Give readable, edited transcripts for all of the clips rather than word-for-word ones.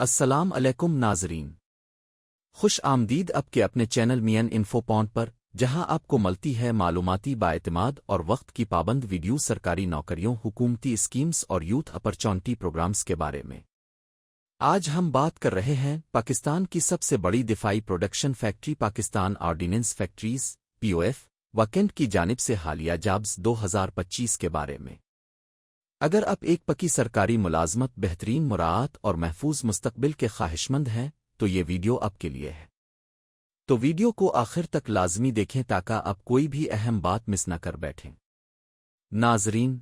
السلام علیکم ناظرین، خوش آمدید آپ کے اپنے چینل مین انفو پوائنٹ پر، جہاں آپ کو ملتی ہے معلوماتی بااعتماد اور وقت کی پابند ویڈیو سرکاری نوکریوں، حکومتی اسکیمز اور یوتھ اپرچونٹی پروگرامز کے بارے میں۔ آج ہم بات کر رہے ہیں پاکستان کی سب سے بڑی دفاعی production factory Pakistan ordinance factories (POF) وکینٹ کی جانب سے حالیہ جابز 2025 کے بارے میں۔ اگر آپ ایک پکی سرکاری ملازمت، بہترین مراعات اور محفوظ مستقبل کے خواہشمند ہیں تو یہ ویڈیو آپ کے لیے ہے۔ تو ویڈیو کو آخر تک لازمی دیکھیں تاکہ آپ کوئی بھی اہم بات مس نہ کر بیٹھیں۔ ناظرین،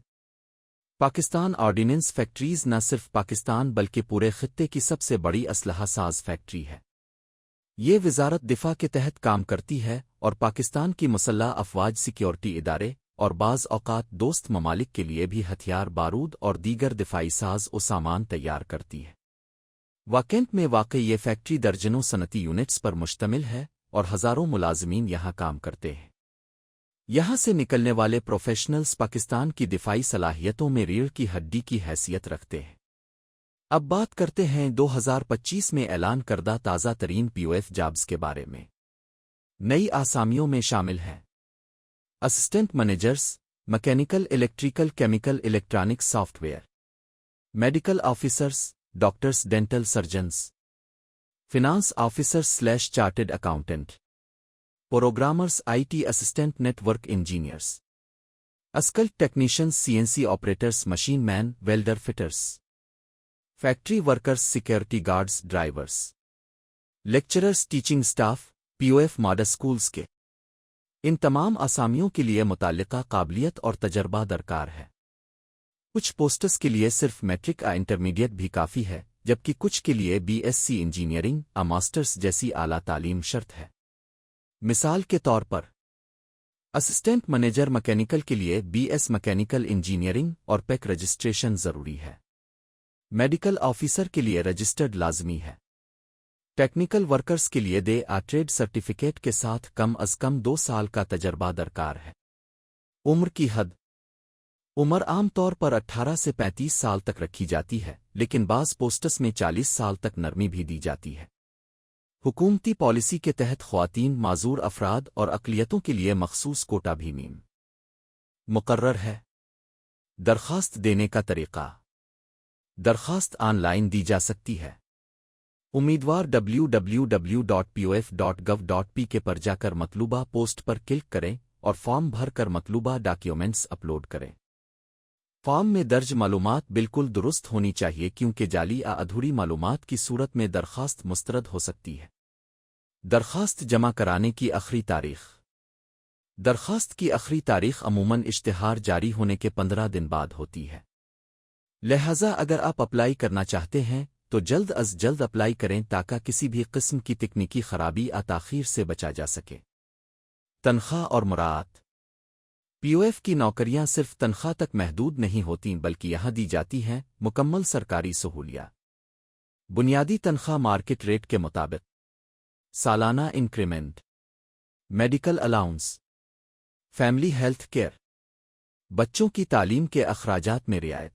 پاکستان آرڈیننس فیکٹریز نہ صرف پاکستان بلکہ پورے خطے کی سب سے بڑی اسلحہ ساز فیکٹری ہے۔ یہ وزارت دفاع کے تحت کام کرتی ہے اور پاکستان کی مسلح افواج، سیکیورٹی ادارے اور بعض اوقات دوست ممالک کے لیے بھی ہتھیار، بارود اور دیگر دفاعی ساز و سامان تیار کرتی ہے۔ واکینٹ میں واقع یہ فیکٹری درجنوں صنعتی یونٹس پر مشتمل ہے اور ہزاروں ملازمین یہاں کام کرتے ہیں۔ یہاں سے نکلنے والے پروفیشنلز پاکستان کی دفاعی صلاحیتوں میں ریڑھ کی ہڈی کی حیثیت رکھتے ہیں۔ اب بات کرتے ہیں 2025 میں اعلان کردہ تازہ ترین POF جابز کے بارے میں۔ نئی آسامیوں میں شامل ہیں assistant managers, mechanical, electrical, chemical, electronics, software, medical officers, doctors, dental surgeons, finance officers / chartered accountant, programmers, IT assistant, network engineers, skilled technicians, CNC operators, machine man, welder, fitters, factory workers, security guards, drivers, lecturers, teaching staff, POF model schools کے۔ ان تمام آسامیوں کے لیے متعلقہ قابلیت اور تجربہ درکار ہے۔ کچھ پوسٹس کے لیے صرف میٹرک انٹرمیڈیٹ بھی کافی ہے، جبکہ کچھ کے لیے BSc انجینئرنگ ماسٹرز جیسی اعلیٰ تعلیم شرط ہے۔ مثال کے طور پر، اسسٹنٹ مینیجر میکینیکل کے لیے BS میکینیکل انجینئرنگ اور پیک رجسٹریشن ضروری ہے۔ میڈیکل آفیسر کے لیے رجسٹرڈ لازمی ہے۔ ٹیکنیکل ورکرز کے لیے ٹریڈ سرٹیفکیٹ کے ساتھ کم از کم 2 سال کا تجربہ درکار ہے۔ عمر کی حد، عمر عام طور پر 18 سے 35 سال تک رکھی جاتی ہے، لیکن بعض پوسٹس میں 40 سال تک نرمی بھی دی جاتی ہے۔ حکومتی پالیسی کے تحت خواتین، معذور افراد اور اقلیتوں کے لیے مخصوص کوٹا بھی مقرر ہے۔ درخواست دینے کا طریقہ، درخواست آن لائن دی جا سکتی ہے۔ امیدوار www.pof.gov.p پر جا کر مطلوبہ پوسٹ پر کلک کریں اور فارم بھر کر مطلوبہ ڈاکیومنٹس اپلوڈ کریں۔ فارم میں درج معلومات بالکل درست ہونی چاہیے کیونکہ جعلی یا ادھوری معلومات کی صورت میں درخواست مسترد ہو سکتی ہے۔ درخواست جمع کرانے کی آخری تاریخ، درخواست کی آخری تاریخ عموماً اشتہار جاری ہونے کے 15 دن بعد ہوتی ہے۔ لہٰذا اگر آپ اپلائی کرنا چاہتے ہیں تو جلد از جلد اپلائی کریں تاکہ کسی بھی قسم کی تکنیکی خرابی یا تاخیر سے بچا جا سکے۔ تنخواہ اور مراعات، POF کی نوکریاں صرف تنخواہ تک محدود نہیں ہوتیں بلکہ یہاں دی جاتی ہیں مکمل سرکاری سہولیات۔ بنیادی تنخواہ مارکیٹ ریٹ کے مطابق، سالانہ increment, medical allowance, family health care, بچوں کی تعلیم کے اخراجات میں رعایت،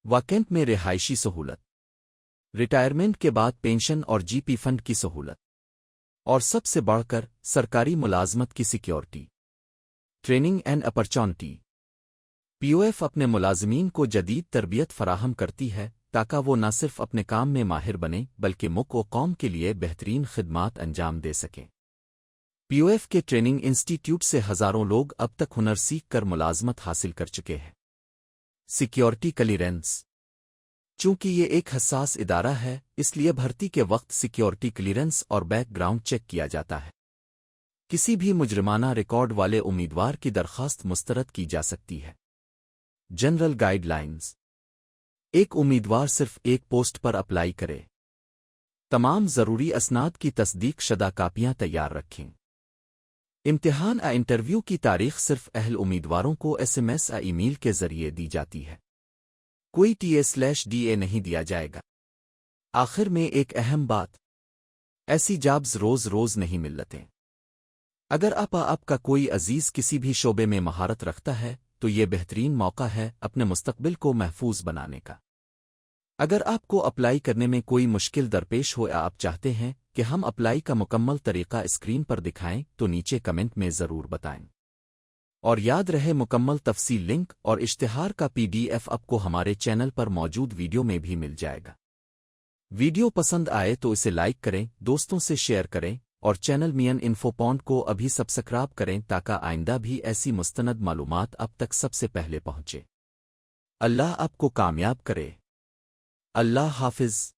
واکینٹ میں رہائشی سہولت، ریٹائرمنٹ کے بعد پینشن اور GP فنڈ کی سہولت، اور سب سے بڑھ کر سرکاری ملازمت کی security. Training and opportunity, POF اپنے ملازمین کو جدید تربیت فراہم کرتی ہے تاکہ وہ نہ صرف اپنے کام میں ماہر بنیں بلکہ ملک و قوم کے لیے بہترین خدمات انجام دے سکیں۔ POF کے ٹریننگ انسٹی ٹیوٹ سے ہزاروں لوگ اب تک ہنر سیکھ کر ملازمت حاصل کر چکے ہیں۔ سیکیورٹی کلیئرنس، چونکہ یہ ایک حساس ادارہ ہے اس لیے بھرتی کے وقت سیکیورٹی کلیئرنس اور بیک گراؤنڈ چیک کیا جاتا ہے۔ کسی بھی مجرمانہ ریکارڈ والے امیدوار کی درخواست مسترد کی جا سکتی ہے۔ جنرل گائیڈ لائنز، ایک امیدوار صرف ایک پوسٹ پر اپلائی کرے۔ تمام ضروری اسناد کی تصدیق شدہ کاپیاں تیار رکھیں۔ امتحان انٹرویو کی تاریخ صرف اہل امیدواروں کو SMS ای میل کے ذریعے دی جاتی ہے۔ کوئی TA/DA نہیں دیا جائے گا۔ آخر میں ایک اہم بات، ایسی جابز روز روز نہیں ملتے۔ اگر آپ کا کوئی عزیز کسی بھی شعبے میں مہارت رکھتا ہے تو یہ بہترین موقع ہے اپنے مستقبل کو محفوظ بنانے کا۔ اگر آپ کو اپلائی کرنے میں کوئی مشکل درپیش ہو یا آپ چاہتے ہیں کہ ہم اپلائی کا مکمل طریقہ اسکرین پر دکھائیں تو نیچے کمنٹ میں ضرور بتائیں۔ اور یاد رہے مکمل تفصیل لنک اور اشتہار کا PDF آپ کو ہمارے چینل پر موجود ویڈیو میں بھی مل جائے گا۔ ویڈیو پسند آئے تو اسے لائک کریں، دوستوں سے شیئر کریں اور چینل مین انفو پوائنٹ کو ابھی سبسکرائب کریں تاکہ آئندہ بھی ایسی مستند معلومات اب تک سب سے پہلے پہنچے۔ اللہ آپ کو کامیاب کرے۔ اللہ حافظ۔